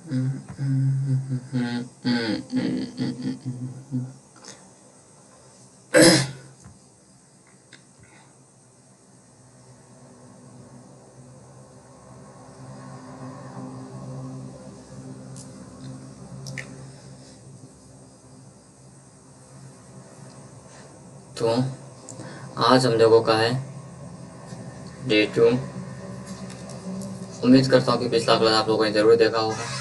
तो आज हम लोगों का है डे 2। उम्मीद करता हूँ कि पिछला क्लास आप लोगों ने ज़रूर देखा होगा।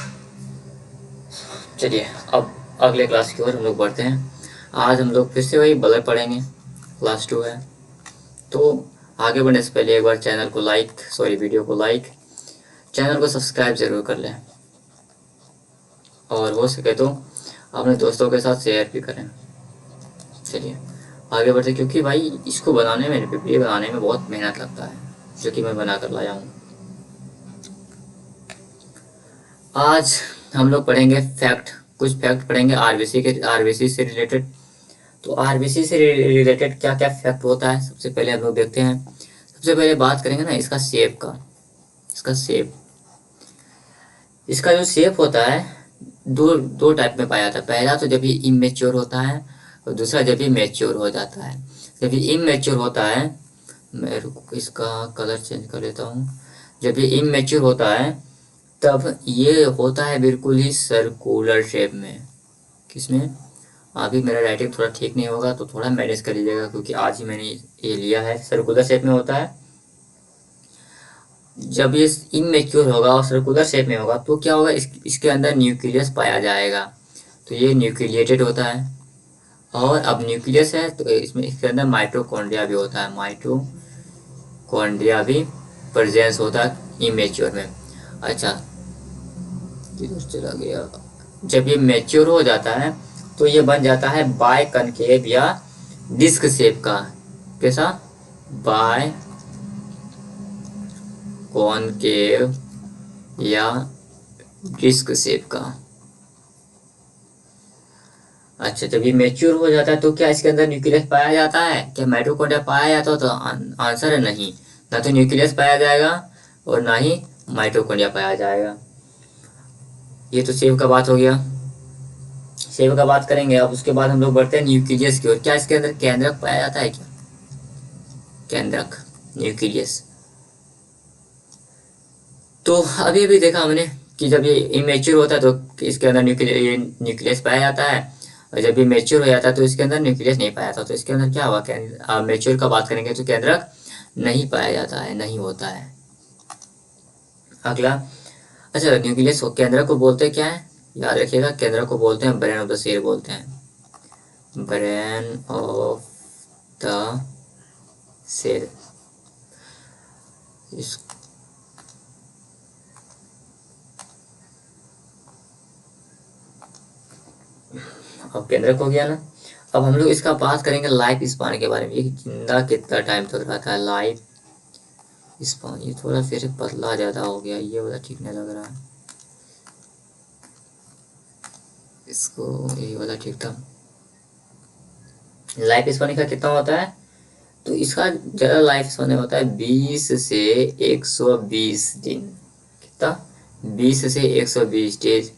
चलिए अब अगले क्लास की ओर हम लोग बढ़ते हैं। आज हम लोग फिर से वही बलर पढ़ेंगे, क्लास 2 है। तो आगे बढ़ने से पहले एक बार वीडियो को लाइक, चैनल को सब्सक्राइब ज़रूर कर लें और हो सके तो अपने दोस्तों के साथ शेयर भी करें। चलिए आगे बढ़ते, क्योंकि भाई इसको बनाने में, पीपीटी बनाने में बहुत मेहनत लगता है, जो कि मैं बना कर लाया हूँ। आज हम लोग पढ़ेंगे कुछ फैक्ट पढ़ेंगे आरबीसी से रिलेटेड। तो आरबीसी से रिलेटेड क्या क्या फैक्ट होता है, सबसे पहले हम लोग देखते हैं। सबसे पहले बात करेंगे ना इसका शेप का। इसका जो शेप होता है दो दो टाइप में पाया जाता है। पहला तो जब ये इमेच्योर होता है और दूसरा जब ये मैच्योर हो जाता है। जब ये इमेच्योर होता है, मैं इसका कलर चेंज कर लेता हूँ। जब ये इमेच्योर होता है तब ये होता है बिल्कुल ही सर्कुलर शेप में। किसमें? अभी मेरा राइटिंग थोड़ा ठीक नहीं होगा तो थोड़ा मैनेज कर लीजिएगा, क्योंकि आज ही मैंने ये लिया है। सर्कुलर शेप में होता है। जब ये इमेच्योर होगा और सर्कुलर शेप में होगा तो क्या होगा, इसके अंदर न्यूक्लियस पाया जाएगा। तो ये न्यूक्लिएटेड होता है। और अब न्यूक्लियस है तो इसमें इसके अंदर माइटोकॉन्ड्रिया भी होता है। माइटोकॉन्ड्रिया भी प्रेजेंस होता है इमेच्योर में। अच्छा, किधर चला गया? जब ये मैच्योर हो जाता है तो ये बन जाता है बाय कनकेव या डिस्क शेप का। कैसा? बाय कॉनकेव या डिस्क शेप का। अच्छा, जब ये मैच्योर हो जाता है तो क्या इसके अंदर न्यूक्लियस पाया जाता है? क्या माइटोकॉन्ड्रिया पाया जाता है? तो आंसर है नहीं। ना तो न्यूक्लियस पाया जाएगा और ना ही माइटोकॉन्ड्रिया पाया जाएगा। ये तो सेव का बात हो गया। सेव का बात करेंगे। अब उसके बाद हम लोग बढ़ते हैं न्यूक्लियस की ओर। क्या इसके अंदर केंद्रक पाया जाता है? क्या केंद्रक, न्यूक्लियस? तो अभी अभी देखा हमने कि जब ये इमेच्योर होता है तो इसके अंदर न्यूक्लियस पाया जाता है, और जब ये मैच्योर हो जाता है तो इसके अंदर न्यूक्लियस नहीं पाया जाता। तो इसके अंदर क्या हुआ? मैच्योर का बात करेंगे तो केंद्रक नहीं पाया जाता है, नहीं होता है। अगला, अच्छा, न्यूक्लियस केंद्रक को बोलते क्या है? याद रखिएगा, केंद्रक को बोलते हैं ब्रेन ऑफ द सेल बोलते हैं। Brain of the cell. इस अब केंद्रक हो गया ना। अब हम लोग इसका बात करेंगे लाइफ स्पान के बारे में। ये जिंदा कितना टाइम तक रहता है? लाइफ स्पान, ये थोड़ा फिर पतला ज़्यादा हो गया, ये वाला ठीक नहीं लग रहा है। इसको ये वाला ठीक था। लाइफ स्पान का कितना होता है? तो इसका ज़्यादा लाइफ स्पान होता है 20 से 120 दिन। कितना? 20 से 120 डेज।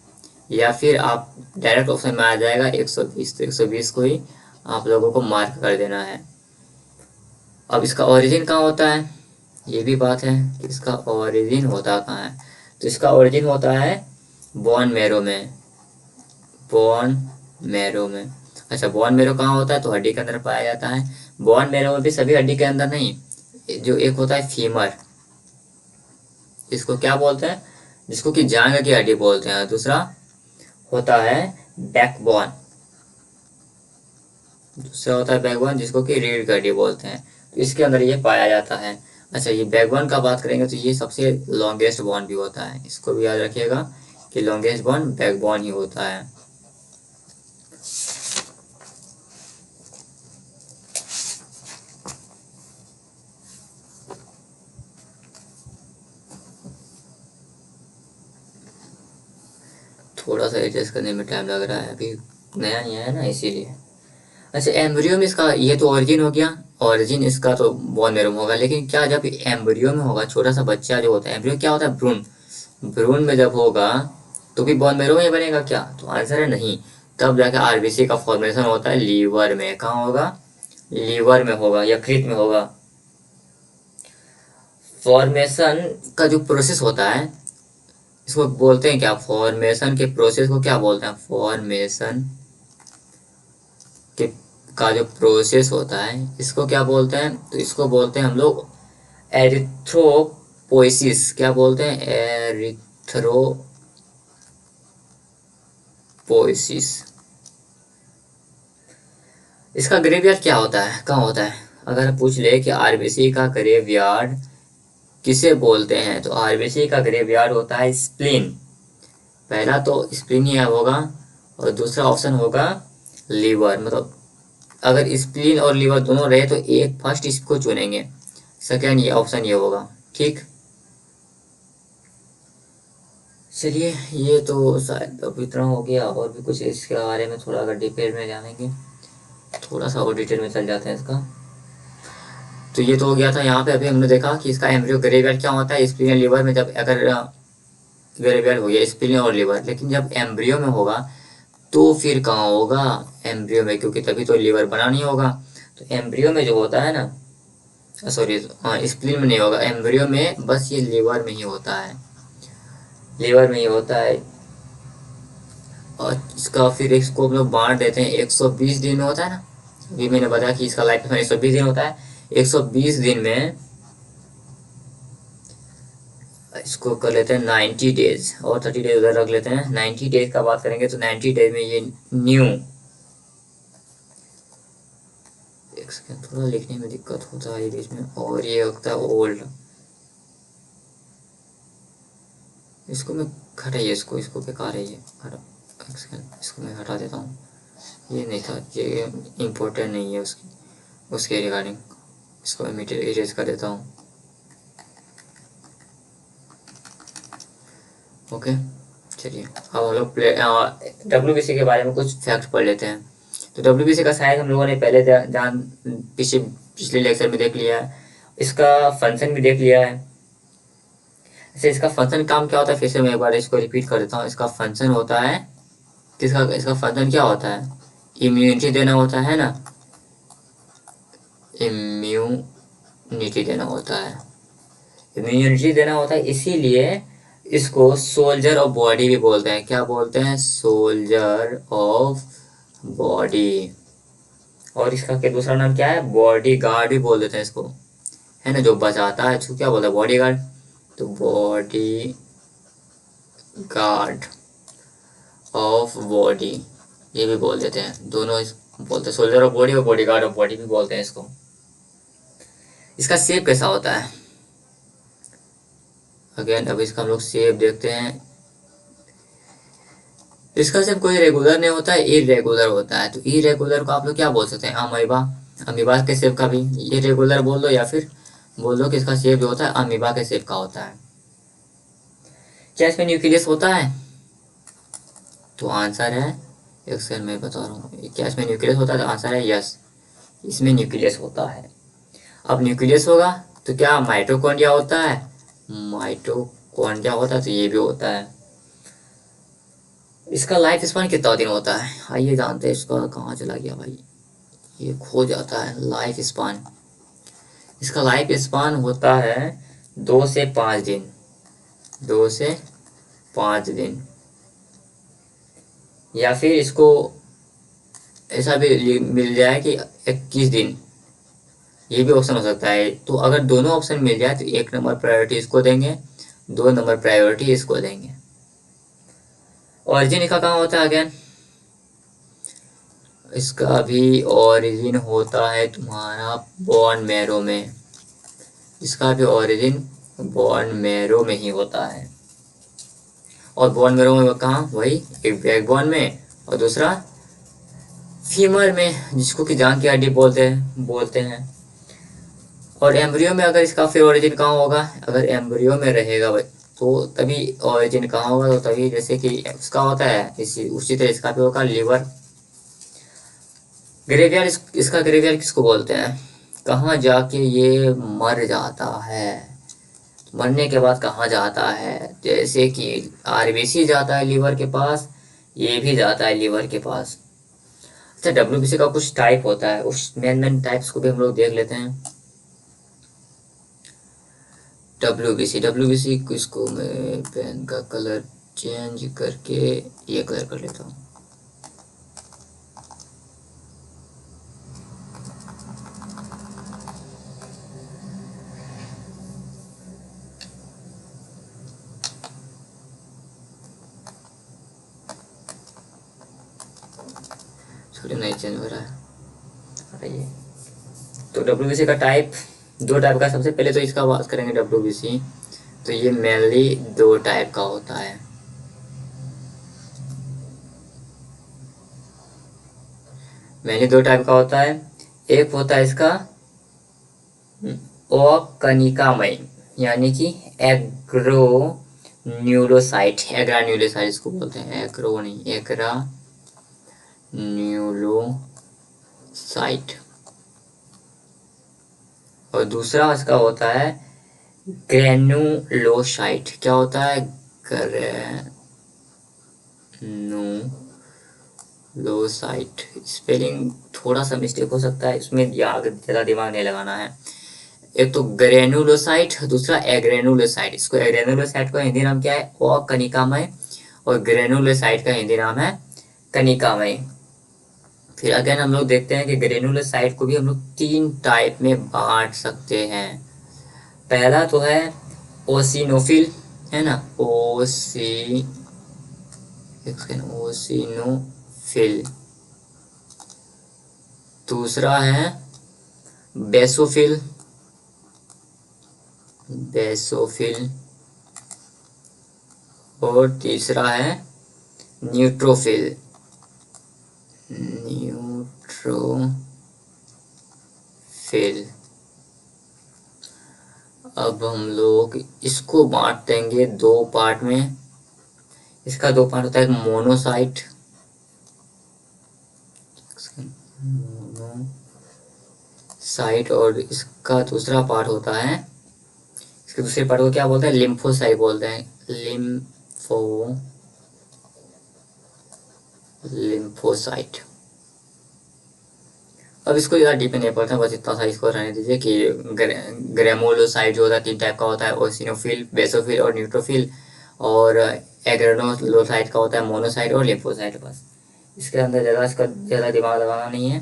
या फिर आप डायरेक्ट ऑप्शन में आ जाएगा 120, तो 120 को ही आप लोगों को मार्क कर देना है। अब इसका ओरिजिन कहाँ होता है? ये भी बात है कि इसका ओरिजिन होता कहाँ है। तो इसका ओरिजिन होता है बोन मैरो में। बोन मैरो में। अच्छा, बोन मैरो कहाँ होता है? तो हड्डी के अंदर पाया जाता है। बोन मैरो में भी सभी हड्डी के अंदर नहीं, जो एक होता है फीमर, इसको क्या बोलते हैं? जिसको कि जांघ की हड्डी बोलते हैं। दूसरा होता है बैकबोन। दूसरा होता है बैकबोन, जिसको कि रीढ़ की हड्डी बोलते हैं। तो इसके अंदर ये पाया जाता है। अच्छा, ये बैकबोन का बात करेंगे तो ये सबसे लॉन्गेस्ट बोन भी होता है। इसको भी याद रखिएगा कि लॉन्गेस्ट बोन बैकबोन ही होता है। थोड़ा सा एडजस्ट करने में टाइम लग रहा है, अभी नया नहीं आया ना, इसीलिए। अच्छा, एम्ब्रियो में इसका ये तो ओरिजिन हो गया। ओरिजिन इसका तो बोन मैरो में होगा, लेकिन क्या जब एम्ब्रियो में होगा, छोटा सा बच्चा जो होता है, एम्ब्रियो क्या होता है? भ्रूण। भ्रूण में जब होगा तो भी बोन मेरो में ही बनेगा क्या? तो आंसर है नहीं। तब जाके आरबीसी का फॉर्मेशन होता है लीवर में। कहाँ होगा? लीवर में होगा, यकृत में होगा। फॉर्मेशन का जो प्रोसेस होता है इसको बोलते हैं क्या? फॉर्मेशन के प्रोसेस को क्या बोलते हैं? फॉर्मेशन के का जो प्रोसेस होता है इसको क्या बोलते हैं? तो इसको बोलते हैं हम लोग एरिथ्रोपोइसिस। क्या बोलते हैं? एरिथ्रोपोइसिस। इसका ग्रेवयार्ड क्या होता है, कहाँ होता है? अगर पूछ ले कि आरबीसी का ग्रेवयार्ड किसे बोलते हैं, तो आरबीसी का ग्रेवयार्ड होता है स्प्लीन। पहला तो स्प्लीन ही होगा और दूसरा ऑप्शन होगा लीवर। मतलब अगर स्प्लीन और लीवर दोनों रहे तो एक फर्स्ट इसको चुनेंगे, सेकेंड ये ऑप्शन ये होगा। ठीक, चलिए ये तो शायद अब इतना हो गया। और भी कुछ इसके बारे में थोड़ा अगर डिटेल में जानेंगे, थोड़ा सा और डिटेल में चल जाते हैं इसका। तो ये तो हो गया था यहाँ पे। अभी हमने देखा कि इसका एम्ब्रियो ग्रेवयार्ड क्या होता है स्प्लीन लीवर में। जब अगर ग्रेवयार्ड हो गया स्प्लीन और लीवर, लेकिन जब एम्ब्रियो में होगा तो फिर कहाँ होगा? एम्ब्रियो में, क्योंकि तभी तो लीवर बना नहीं होगा। तो एम्ब्रियो में जो होता है ना, सॉरी हाँ, स्प्लीन में नहीं होगा, एम्ब्रियो में बस ये लीवर में ही होता है, लीवर में ही होता है। और इसका फिर इसको हम लोग बांट देते हैं 120 दिन में होता है ना। अभी मैंने बताया कि इसका लाइफ टाइम 120 दिन होता है। 120 दिन में इसको कर लेते हैं 90 डेज और 30 डेज उधर रख लेते हैं। 90 डेज का बात करेंगे तो 90 डेज में ये न्यू, एक सेकेंड थोड़ा लिखने में दिक्कत होता है बीच में, और ये होता है ओल्ड। इसको मैं हटाइए, इसको बेकार है ये, हटा। एक सेकेंड इसको मैं हटा देता हूँ, ये नहीं था, ये इम्पोर्टेंट नहीं है उसके रिगार्डिंग। इसको मैं इरेज कर देता हूँ। ओके, चलिए अब हम लोग WBC के बारे में कुछ फैक्ट पढ़ लेते हैं। तो WBC का शायद हम लोगों ने पहले पिछले लेक्चर में देख लिया है। इसका फंक्शन भी देख लिया है। ऐसे इसका फंक्शन काम क्या होता है, फिर से मैं एक बार इसको रिपीट कर देता हूँ। इसका फंक्शन होता है किसका? इसका फंक्शन क्या होता है? इम्यूनिटी देना होता है ना, इम्यूनिटी देना होता है, इम्यूनिटी देना होता है। इसीलिए इसको सोल्जर ऑफ बॉडी भी बोलते हैं। क्या बोलते हैं? Soldier of body. और इसका क्या दूसरा नाम क्या है? बॉडी गार्ड भी बोल देते हैं इसको, है ना, जो बचाता है। इसको क्या बोलते हैं? Body guard. तो बॉडी गार्ड ऑफ बॉडी ये भी बोल देते हैं, दोनों बोलते हैं। सोल्जर ऑफ बॉडी और बॉडी गार्ड ऑफ बॉडी भी बोलते हैं इसको। इसका शेप कैसा होता है? अगेन अब इसका हम लोग शेप देखते हैं। इसका शेप कोई रेगुलर नहीं होता है, इरेगुलर होता है। तो इरेगुलर को आप लोग क्या बोल सकते हैं? अमीबा। अमीबा के शेप का भी इरेगुलर बोल दो, या फिर बोल दो कि इसका शेप जो होता है अमीबा के शेप का होता है। क्या इसमें न्यूक्लियस होता है? तो आंसर है, एक सेकंड मैं बता रहा हूँ, क्या इसमें न्यूक्लियस होता है? तो आंसर है यस, इसमें न्यूक्लियस होता है। अब न्यूक्लियस होगा तो क्या माइटोकॉन्ड्रिया होता है? माइटोकॉन्ड्रिया होता है, तो ये भी होता है। इसका लाइफ स्पान कितना दिन होता है? आइए जानते हैं। इसका कहाँ चला गया भाई, ये खो जाता है लाइफ स्पान। इसका लाइफ स्पान होता है 2 से 5 दिन, 2 से 5 दिन। या फिर इसको ऐसा भी मिल जाए कि 21 दिन, ये भी ऑप्शन हो सकता है। तो अगर दोनों ऑप्शन मिल जाए तो 1 नंबर प्रायोरिटी इसको देंगे, 2 नंबर प्रायोरिटी इसको देंगे। ऑरिजिन इसका कहाँ होता है? अगेन इसका भी ऑरिजिन होता है तुम्हारा बोन मैरो में। इसका भी ऑरिजिन बोन मैरो में ही होता है। और बोन मैरो में कहाँ? वही एक बैकबोन में और दूसरा फीमर में, जिसको कि जान की हड्डी बोलते हैं। और एम्ब्रियो में अगर इसका फिर ओरिजिन कहाँ होगा? अगर एम्ब्रियो में रहेगा भाई तो तभी ओरिजिन कहाँ होगा? तो तभी जैसे कि उसका होता है उसी तरह इसका भी होगा लीवर। ग्रेवयार्ड, इसका ग्रेवयार्ड किसको बोलते हैं? कहाँ जाके ये मर जाता है? मरने के बाद कहाँ जाता है, जैसे कि आरबीसी जाता है लीवर के पास, ये भी जाता है लीवर के पास। अच्छा, डब्ल्यूबीसी का कुछ टाइप होता है, उस मेन टाइप्स को भी हम लोग देख लेते हैं। डब्ल्यूबीसी को, इसको मैं पेन का कलर चेंज करके ये कलर कर लेता हूँ। सॉरी, नहीं चेंज हो रहा है, हटाइए। तो डब्ल्यूबीसी का टाइप, दो टाइप का। सबसे पहले तो इसका बात करेंगे डब्ल्यूबीसी, तो ये मेनली दो टाइप का होता है। मेनली दो टाइप का होता है। एक होता है इसका अकनिकामय, यानी कि एग्रो न्यूलोसाइट, एग्रा न्यूलोसाइट इसको बोलते हैं, एग्रो नहीं, एग्रा न्यूलोसाइट। और दूसरा इसका होता है ग्रेनुलोसाइट। क्या होता है? ग्रेनुलोसाइट। स्पेलिंग थोड़ा सा मिस्टेक हो सकता है, इसमें ज़्यादा दिमाग नहीं लगाना है। एक तो ग्रेनुलोसाइट, दूसरा एग्रेनुलोसाइट। इसको एग्रेनुलोसाइट का हिंदी नाम क्या है? अकनिकामय। और ग्रेनुलोसाइट का हिंदी नाम है कनिकामय। फिर अगेन हम लोग देखते हैं कि ग्रेनुलोसाइट को भी हम लोग तीन टाइप में बांट सकते हैं। पहला तो है ओसिनोफिल, है ना, ओसिनोफिल। दूसरा है बेसोफिल, बेसोफिल। और तीसरा है न्यूट्रोफिल, न्यूट्रोफिल। अब हम लोग इसको बांट देंगे दो पार्ट में। इसका दो पार्ट होता है, मोनोसाइट, मोनोसाइट, और इसका दूसरा पार्ट होता है, इसके दूसरे पार्ट को क्या बोलते हैं? लिम्फोसाइट बोलते हैं, लिम्फोसाइट। अब इसको ज़्यादा डीप में नहीं पढ़ते हैं, बस इतना सा इसको रहने दीजिए कि ग्रेनुलोसाइट जो होता है तीन टाइप का होता है, ओसिनोफिल, बेसोफिल और न्यूट्रोफिल। और एग्रेनुलोसाइट का होता है मोनोसाइट और लिम्फोसाइट। बस इसके अंदर इसका ज़्यादा दिमाग लगाना नहीं है।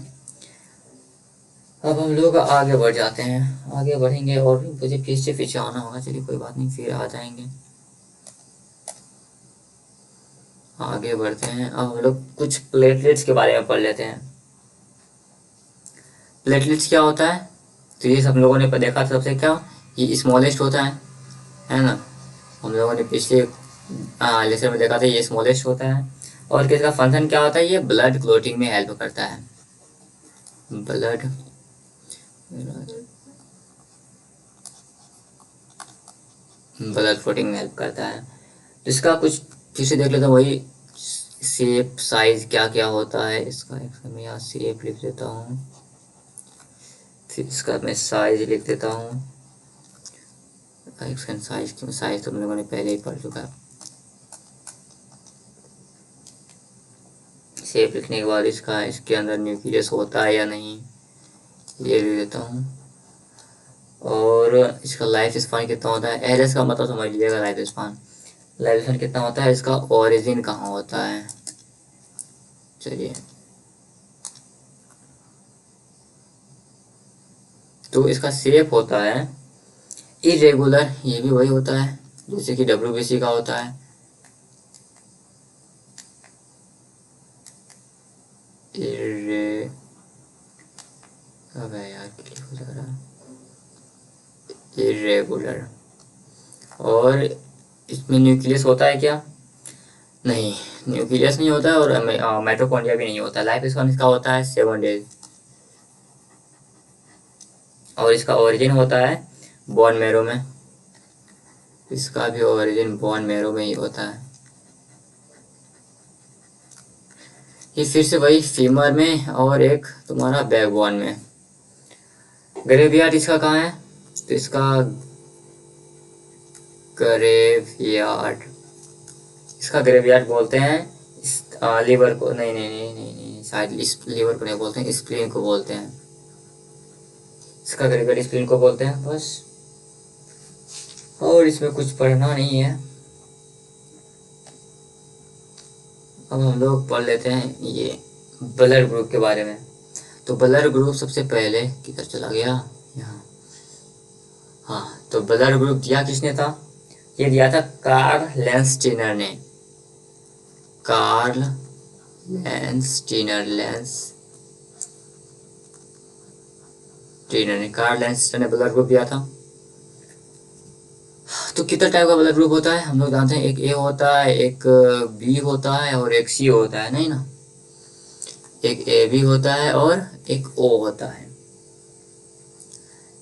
अब हम लोग आगे बढ़ जाते हैं, आगे बढ़ेंगे और भी मुझे पीछे पीछे आना होगा। चलिए कोई बात नहीं, फिर आ जाएंगे। आगे बढ़ते हैं। अब हम लोग कुछ प्लेटलेट्स के बारे में पढ़ लेते हैं। प्लेटलेट्स क्या होता है? तो ये सब लोगों ने देखा था सबसे, क्या ये स्मॉलेस्ट होता है ना। हम लोगों ने पिछले लेक्चर में देखा था ये स्मॉलेस्ट होता है। और किसका फंक्शन क्या होता है? ये ब्लड क्लोटिंग में हेल्प करता है, ब्लड क्लोटिंग में हेल्प करता है। इसका कुछ फिर से देख लेते हैं, वही शेप, साइज क्या क्या होता है इसका। एक मैं यहाँ शेप लिख देता हूँ, फिर इसका मैं साइज लिख देता हूँ। साइज तो हम लोगों ने पहले ही पढ़ चुका है। शेप लिखने के बाद इसके अंदर न्यूक्लियस होता है या नहीं, ये लिख देता हूँ। और इसका लाइफ स्पान कितना होता है? एलएस का मतलब समझ लीजिएगा, लाइफ स्पान। लाइफ स्पान कितना होता है? इसका ओरिजिन कहाँ होता है? चलिए, तो इसका शेप होता है इरेगुलर, ये भी वही होता है जैसे कि डब्ल्यूबीसी का होता है। अबे यार क्लिक हो जा रहा है, इरेगुलर। और इसमें न्यूक्लियस होता है क्या? नहीं, न्यूक्लियस नहीं होता है, और माइटोकॉन्ड्रिया भी नहीं होता। लाइफ स्पान इसका होता है 7 डेज। और इसका ओरिजिन होता है बोन मैरो में, इसका भी ओरिजिन बोन मैरो में ही होता है। ये फिर से वही फीमर में और एक तुम्हारा बैकबोन में। ग्रेवयार्ड इसका कहाँ है? तो इसका ग्रेवयार्ड, इसका ग्रेवयार्ड बोलते हैं। इस लीवर को नहीं नहीं नहीं नहीं नहीं शायद इस लीवर को नहीं बोलते हैं, स्प्लीन को बोलते हैं। इसका ग्रेवयार्ड स्प्लीन को बोलते हैं बस। और इसमें कुछ पढ़ना नहीं है। अब हम लोग पढ़ लेते हैं ये ब्लड ग्रुप के बारे में। तो ब्लड ग्रुप सबसे पहले किधर चला गया, यहाँ। हाँ, तो ब्लड ग्रुप दिया किसने था? ये दिया था कार्ल लैंसस्टीनर ने। कार्ल लैंसस्टीनर कार्ल लैंसस्टीनर ने ब्लड ग्रुप दिया था। तो कितने टाइप का ब्लड ग्रुप होता है हम लोग जानते हैं, एक ए होता है, एक बी होता है और एक सी होता है, नहीं ना? एक ए बी होता है और एक ओ होता है,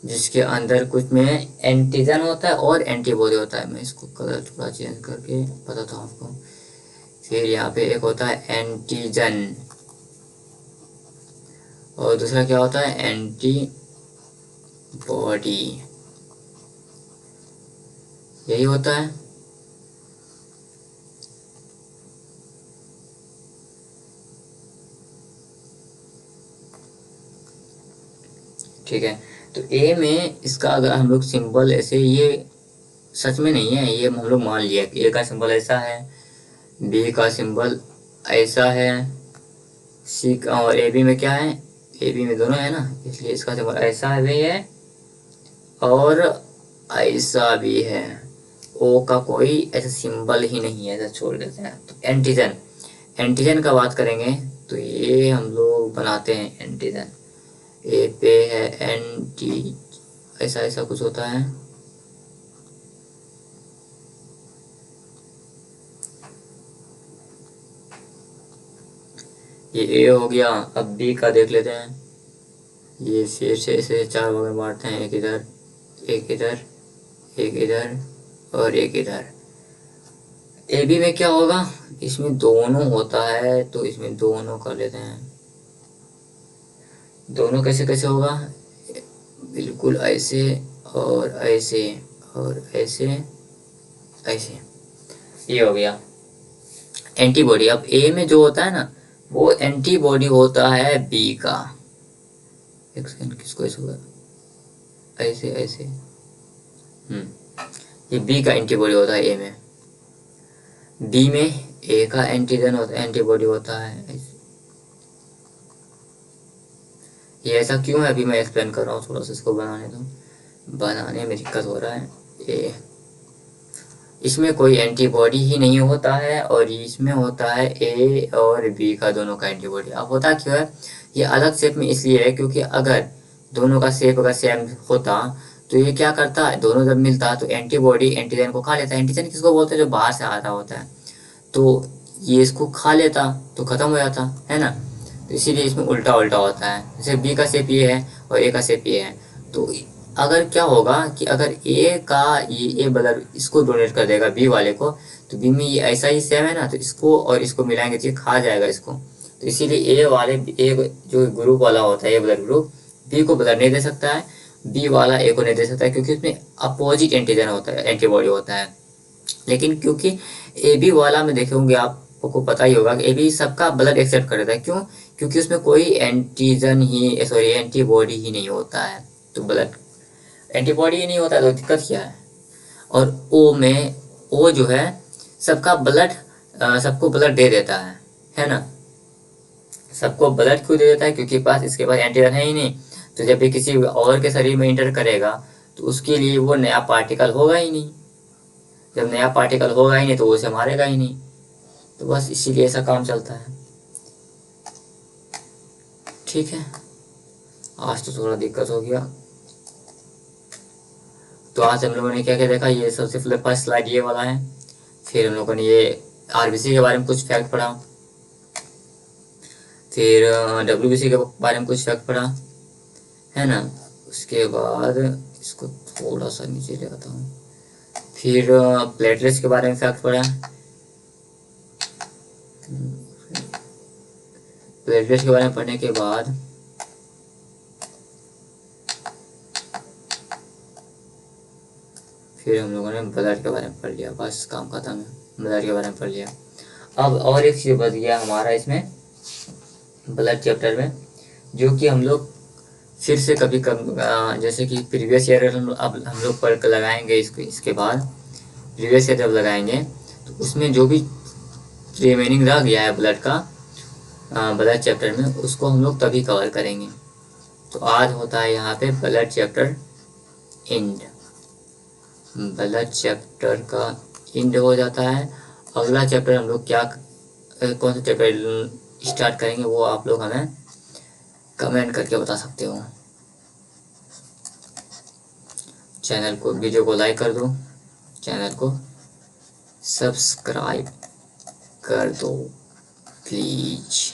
जिसके अंदर कुछ में एंटीजन होता है और एंटीबॉडी होता है। मैं इसको कलर थोड़ा चेंज करके बताता हूँ आपको। फिर यहाँ पे एक होता है एंटीजन और दूसरा क्या होता है, एंटीबॉडी। यही होता है। ठीक है, तो ए में इसका अगर हम लोग सिंबल ऐसे, ये सच में नहीं है, ये हम लोग मान लिया कि ए का सिंबल ऐसा है, बी का सिंबल ऐसा है, सी का और ए बी में क्या है, ए बी में दोनों है ना, इसलिए इसका सिंबल ऐसा भी है और ऐसा भी है। ओ का कोई ऐसा सिंबल ही नहीं है, ऐसा छोड़ देते हैं। तो एंटीजन, एंटीजन का बात करेंगे तो ये हम लोग बनाते हैं एंटीजन। ए पे है एंटी, ऐसा ऐसा कुछ होता है। ये ए हो गया। अब बी का देख लेते हैं। ये फिर से ऐसे चार भाग में बांटते हैं, एक इधर, एक इधर, एक इधर और एक इधर। ए बी में क्या होगा, इसमें दोनों होता है, तो इसमें दोनों कर लेते हैं। दोनों कैसे कैसे होगा, बिल्कुल ऐसे और ऐसे और ऐसे ऐसे। ये हो गया एंटीबॉडी। अब ए में जो होता है ना, वो एंटीबॉडी होता है बी का। एक सेकंड, किसको ऐसे होगा, ऐसे ऐसे। ये बी का एंटीबॉडी होता है ए में। बी में ए का एंटीजन होता है, एंटीबॉडी होता है ऐसे। ये ऐसा क्यों है अभी मैं एक्सप्लेन कर रहा हूँ, थोड़ा सा इसको बनाने दो, बनाने में दिक्कत हो रहा है। ए, इसमें कोई एंटीबॉडी ही नहीं होता है और इसमें होता है ए और बी का दोनों का एंटीबॉडी। अब होता क्यों है, ये अलग शेप में इसलिए है क्योंकि अगर दोनों का शेप अगर सेम होता तो ये क्या करता है, दोनों जब मिलता तो एंटीबॉडी एंटीजन को खा लेता है। एंटीजन किसको बोलते हैं, जो बाहर से आ रहा होता है, तो ये इसको खा लेता तो खत्म हो जाता है ना। तो इसीलिए इसमें उल्टा उल्टा होता है, जैसे बी का शेप ये है और ए का शेप ये है। तो अगर क्या होगा कि अगर ए का ये ए ब्लड इसको डोनेट कर देगा बी वाले को, तो बी में ये ऐसा ही सेम है ना, तो इसको और इसको मिलाएंगे तो ये खा जाएगा इसको। तो इसीलिए ए वाले, ए जो ग्रुप वाला होता है, ए ब्लड ग्रुप बी को ब्लड नहीं दे सकता है, बी वाला ए को नहीं दे सकता है, क्योंकि उसमें अपोजिट एंटीजन होता है, एंटीबॉडी होता है। लेकिन क्योंकि ए बी वाला में देखे होंगे, आपको पता ही होगा कि ए बी सबका ब्लड एक्सेप्ट कर देता है। क्यों, क्योंकि उसमें कोई एंटीजन ही, सॉरी, एंटीबॉडी ही नहीं होता है। तो ब्लड एंटीबॉडी ही नहीं होता है तो दिक्कत क्या है। और ओ में, ओ जो है सबका ब्लड, सबको ब्लड दे देता है ना। सबको ब्लड क्यों दे देता है, क्योंकि पास इसके पास एंटीजन है ही नहीं। तो जब भी किसी और के शरीर में इंटर करेगा तो उसके लिए वो नया पार्टिकल होगा ही नहीं। जब नया पार्टिकल होगा ही नहीं तो वो उसे मारेगा ही नहीं। तो बस इसीलिए ऐसा काम चलता है। ठीक है, आज तो थोड़ा दिक्कत हो गया। तो आज हम लोगों ने क्या क्या देखा, ये सबसे पहले फर्स्ट स्लाइड ये वाला है। फिर हम लोगों ने ये आरबीसी के बारे में कुछ फैक्ट पढ़ा, फिर डब्ल्यूबीसी के बारे में कुछ फैक्ट पढ़ा, है ना। उसके बाद इसको थोड़ा सा नीचे ले आता हूँ। फिर प्लेटलेट्स के बारे में फैक्ट पढ़ा। प्लेटलेट्स के बारे में पढ़ने के बाद फिर हम लोगों ने ब्लड के बारे में पढ़ लिया, बस काम खत्म है, ब्लड के बारे में पढ़ लिया। अब और एक चीज़ बच गया हमारा इसमें ब्लड चैप्टर में, जो कि हम लोग फिर से कभी जैसे कि प्रीवियस ईयर अब हम लोग पढ़ कर लगाएंगे इसके बाद प्रीवियस ईयर जब लगाएंगे तो उसमें जो भी रिमेनिंग रह गया है ब्लड का ब्लड चैप्टर में, उसको हम लोग तभी कवर करेंगे। तो आज होता है यहाँ पे blood chapter and, blood chapter का एंड हो जाता है। अगला चैप्टर हम लोग क्या कौन सा चैप्टर स्टार्ट करेंगे वो आप लोग हमें कमेंट करके बता सकते हो। चैनल को, वीडियो को लाइक कर दो, चैनल को सब्सक्राइब कर दो प्लीज।